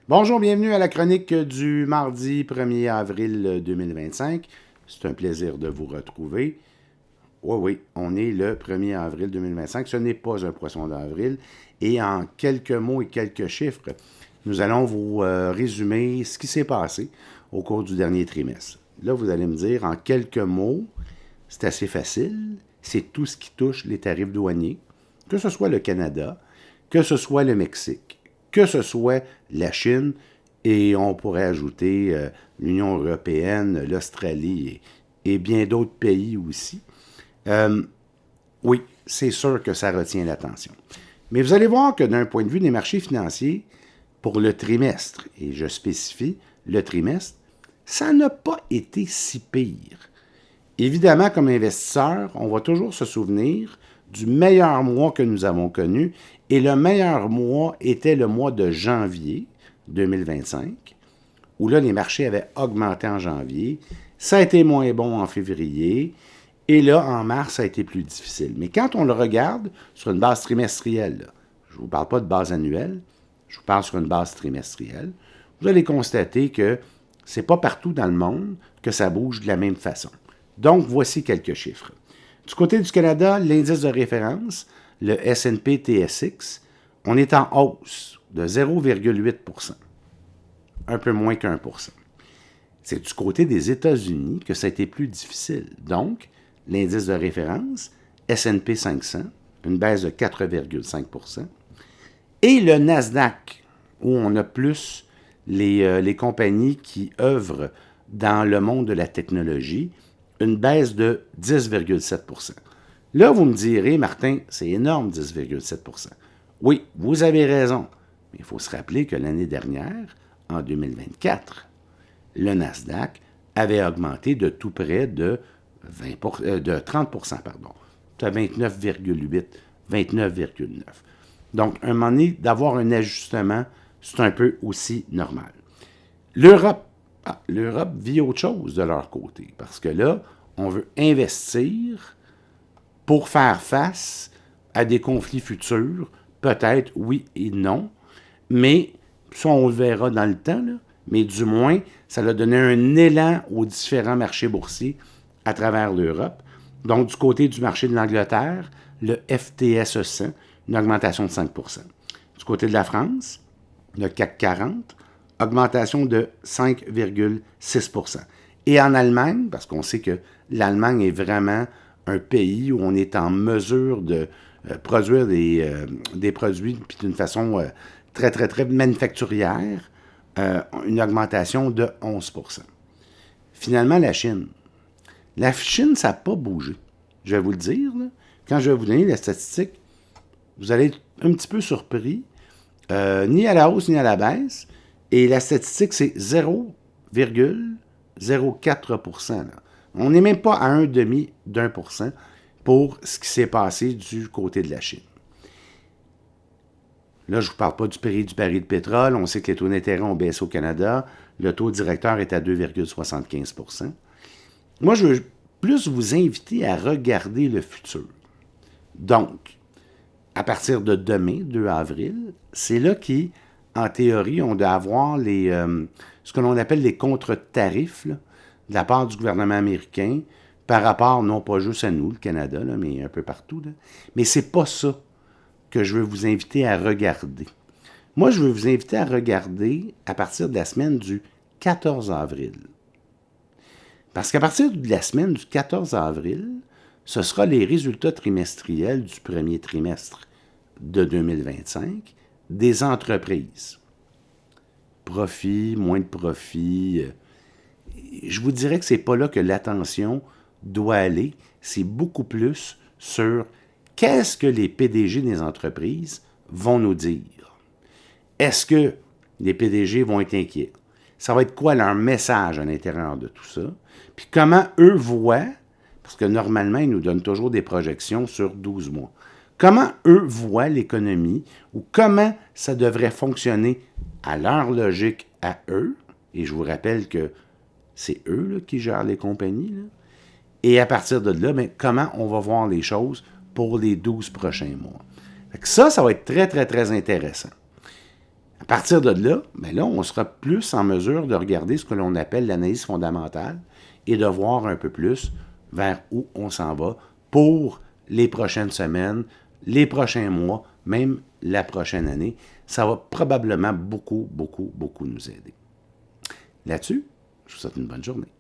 Bonjour, bienvenue à la chronique du mardi 1er avril 2025. C'est un plaisir de vous retrouver. Oui, on est le 1er avril 2025. Ce n'est pas un poisson d'avril. Et en quelques mots et quelques chiffres, nous allons vous résumer ce qui s'est passé au cours du dernier trimestre. Là, vous allez me dire, en quelques mots, c'est assez facile. C'est tout ce qui touche les tarifs douaniers, que ce soit le Canada, que ce soit le Mexique, que ce soit la Chine, et on pourrait ajouter l'Union européenne, l'Australie et bien d'autres pays aussi. Oui, c'est sûr que ça retient l'attention. Mais vous allez voir que d'un point de vue des marchés financiers, pour le trimestre, et je spécifie le trimestre, ça n'a pas été si pire. Évidemment, comme investisseur, on va toujours se souvenir du meilleur mois que nous avons connu, et le meilleur mois était le mois de janvier 2025, où là, les marchés avaient augmenté en janvier. Ça a été moins bon en février, et là, en mars, ça a été plus difficile. Mais quand on le regarde sur une base trimestrielle, là, je ne vous parle pas de base annuelle, je vous parle sur une base trimestrielle, vous allez constater que ce n'est pas partout dans le monde que ça bouge de la même façon. Donc, voici quelques chiffres. Du côté du Canada, l'indice de référence, le S&P TSX, on est en hausse de 0,8 %, un peu moins qu'1 %. C'est du côté des États-Unis que ça a été plus difficile. Donc, l'indice de référence, S&P 500, une baisse de 4,5 %. Et le Nasdaq, où on a plus les compagnies qui œuvrent dans le monde de la technologie, une baisse de 10,7 %. Là, vous me direz, Martin, c'est énorme, 10,7 %. Oui, vous avez raison. Mais il faut se rappeler que l'année dernière, en 2024, le Nasdaq avait augmenté de tout près de 30 %, pardon. C'est à 29,8, 29,9. Donc, un moment donné, d'avoir un ajustement, c'est un peu aussi normal. L'Europe vit autre chose de leur côté, parce que là, on veut investir pour faire face à des conflits futurs, peut-être oui et non, mais ça, on le verra dans le temps, là, mais du moins, ça a donné un élan aux différents marchés boursiers à travers l'Europe. Donc, du côté du marché de l'Angleterre, le FTSE 100, une augmentation de 5 %. Du côté de la France, le CAC 40, augmentation de 5,6 %. Et en Allemagne, parce qu'on sait que l'Allemagne est vraiment un pays où on est en mesure de produire des produits puis d'une façon très, très, très manufacturière, une augmentation de 11 %. Finalement, la Chine. La Chine, ça n'a pas bougé. Je vais vous le dire, là. Quand je vais vous donner la statistique, vous allez être un petit peu surpris, ni à la hausse ni à la baisse. Et la statistique, c'est 0,04 %. Là. On n'est même pas à 0,1 % pour ce qui s'est passé du côté de la Chine. Là, je ne vous parle pas du prix du baril de pétrole. On sait que les taux d'intérêt ont baissé au Canada. Le taux directeur est à 2,75 %. Moi, je veux plus vous inviter à regarder le futur. Donc, à partir de demain, 2 avril, c'est là qu'en théorie, on doit avoir ce que l'on appelle les contre-tarifs là, de la part du gouvernement américain par rapport, non pas juste à nous, le Canada, là, mais un peu partout. Là. Mais c'est pas ça que je veux vous inviter à regarder. Moi, je veux vous inviter à regarder à partir de la semaine du 14 avril. Parce qu'à partir de la semaine du 14 avril, ce sera les résultats trimestriels du premier trimestre de 2025 des entreprises. Profit, moins de profit. Je vous dirais que ce n'est pas là que l'attention doit aller. C'est beaucoup plus sur qu'est-ce que les PDG des entreprises vont nous dire. Est-ce que les PDG vont être inquiets? Ça va être quoi leur message à l'intérieur de tout ça? Puis comment eux voient, parce que normalement, ils nous donnent toujours des projections sur 12 mois. Comment eux voient l'économie ou comment ça devrait fonctionner à leur logique à eux, et je vous rappelle que c'est eux là, qui gèrent les compagnies, là, Et à partir de là, bien, comment on va voir les choses pour les 12 prochains mois. Fait que ça va être très, très, très intéressant. À partir de là, bien là, on sera plus en mesure de regarder ce que l'on appelle l'analyse fondamentale et de voir un peu plus vers où on s'en va pour les prochaines semaines, les prochains mois, même la prochaine année. Ça va probablement beaucoup, beaucoup, beaucoup nous aider. Là-dessus, je vous souhaite une bonne journée.